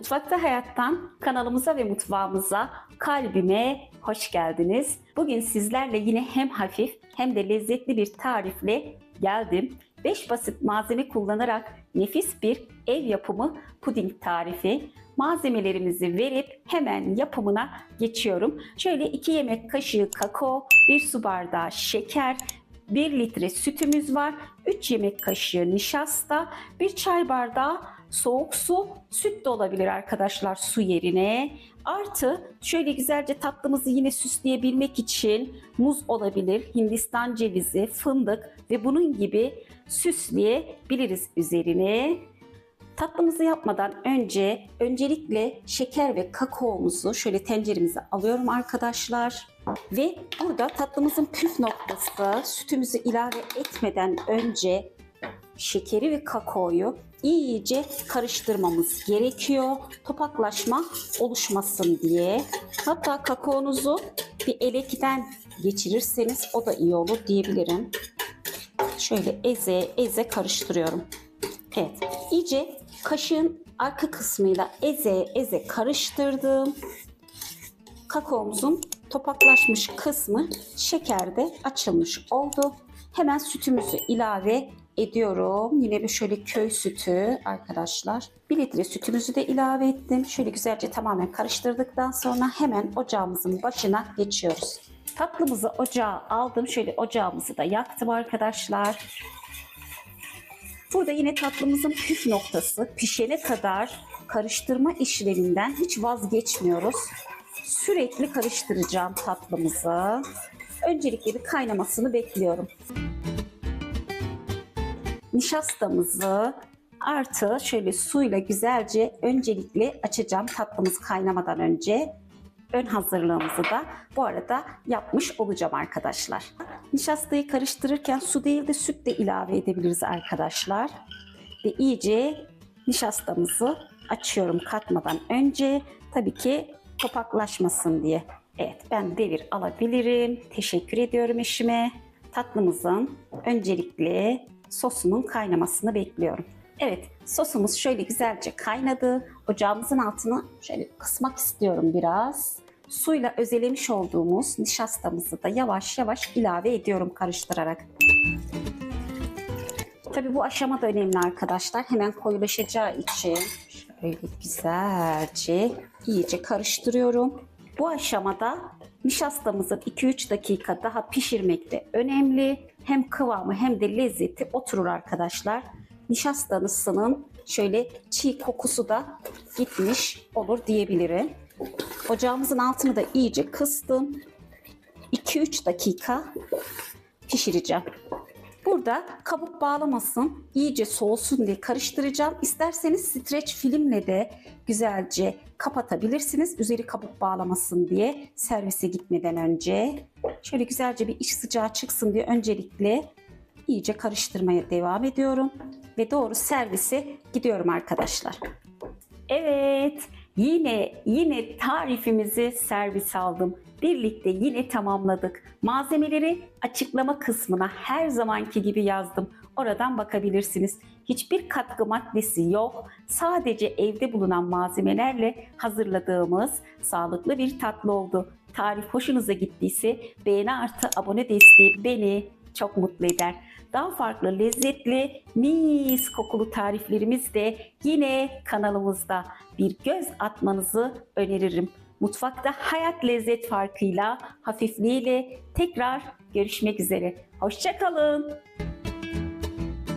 Mutfakta Hayat'tan kanalımıza ve mutfağımıza, kalbime hoş geldiniz. Bugün sizlerle yine hem hafif hem de lezzetli bir tarifle geldim. 5 basit malzeme kullanarak nefis bir ev yapımı puding tarifi. Malzemelerimizi verip hemen yapımına geçiyorum. Şöyle 2 yemek kaşığı kakao, 1 su bardağı şeker, 1 litre sütümüz var, 3 yemek kaşığı nişasta, 1 çay bardağı soğuk su, süt de olabilir arkadaşlar su yerine. Artı şöyle güzelce tatlımızı yine süsleyebilmek için muz olabilir, Hindistan cevizi, fındık ve bunun gibi süsleyebiliriz üzerine. Tatlımızı yapmadan öncelikle şeker ve kakaomuzu şöyle tenceremize alıyorum arkadaşlar. Ve burada tatlımızın püf noktası, sütümüzü ilave etmeden önce şekeri ve kakaoyu iyice karıştırmamız gerekiyor. Topaklaşma oluşmasın diye. Hatta kakaonuzu bir elekten geçirirseniz o da iyi olur diyebilirim. Şöyle eze karıştırıyorum. Evet, iyice kaşığın arka kısmıyla eze karıştırdım. Kakaomuzun topaklaşmış kısmı şekerde açılmış oldu. Hemen sütümüzü ilave ediyorum. Yine bir şöyle köy sütü arkadaşlar. 1 litre sütümüzü de ilave ettim. Şöyle güzelce tamamen karıştırdıktan sonra hemen ocağımızın başına geçiyoruz. Tatlımızı ocağa aldım. Şöyle ocağımızı da yaktım arkadaşlar. Burada yine tatlımızın püf noktası, pişene kadar karıştırma işleminden hiç vazgeçmiyoruz. Sürekli karıştıracağım tatlımızı. Öncelikle bir kaynamasını bekliyorum. Nişastamızı artı şöyle suyla güzelce öncelikle açacağım tatlımız kaynamadan önce. Ön hazırlığımızı da bu arada yapmış olacağım arkadaşlar. Nişastayı karıştırırken su değil de süt de ilave edebiliriz arkadaşlar. Ve iyice nişastamızı açıyorum katmadan önce. Tabii ki topaklaşmasın diye. Evet, ben devir alabilirim. Teşekkür ediyorum eşime. Tatlımızın öncelikle sosunun kaynamasını bekliyorum. Evet, sosumuz şöyle güzelce kaynadı. Ocağımızın altını şöyle kısmak istiyorum biraz. Suyla özelemiş olduğumuz nişastamızı da yavaş yavaş ilave ediyorum karıştırarak. Tabii bu aşama da önemli arkadaşlar. Hemen koyulaşacağı için şöyle güzelce iyice karıştırıyorum. Bu aşamada nişastamızın 2-3 dakika daha pişirmek de önemli. Hem kıvamı hem de lezzeti oturur arkadaşlar. Nişastanın şöyle çiğ kokusu da gitmiş olur diyebilirim. Ocağımızın altını da iyice kıstım. 2-3 dakika pişireceğim. Burada kabuk bağlamasın, iyice soğusun diye karıştıracağım. İsterseniz streç filmle de güzelce kapatabilirsiniz. Üzeri kabuk bağlamasın diye servise gitmeden önce. Şöyle güzelce bir iç sıcağı çıksın diye öncelikle iyice karıştırmaya devam ediyorum. Ve doğru servise gidiyorum arkadaşlar. Evet, yine tarifimizi servis aldım. Birlikte yine tamamladık. Malzemeleri açıklama kısmına her zamanki gibi yazdım. Oradan bakabilirsiniz. Hiçbir katkı maddesi yok. Sadece evde bulunan malzemelerle hazırladığımız sağlıklı bir tatlı oldu. Tarif hoşunuza gittiyse beğeni artı abone desteği beni çok mutlu eder. Daha farklı lezzetli mis kokulu tariflerimiz de yine kanalımızda, bir göz atmanızı öneririm. Mutfakta hayat lezzet farkıyla, hafifliğiyle tekrar görüşmek üzere. Hoşça kalın.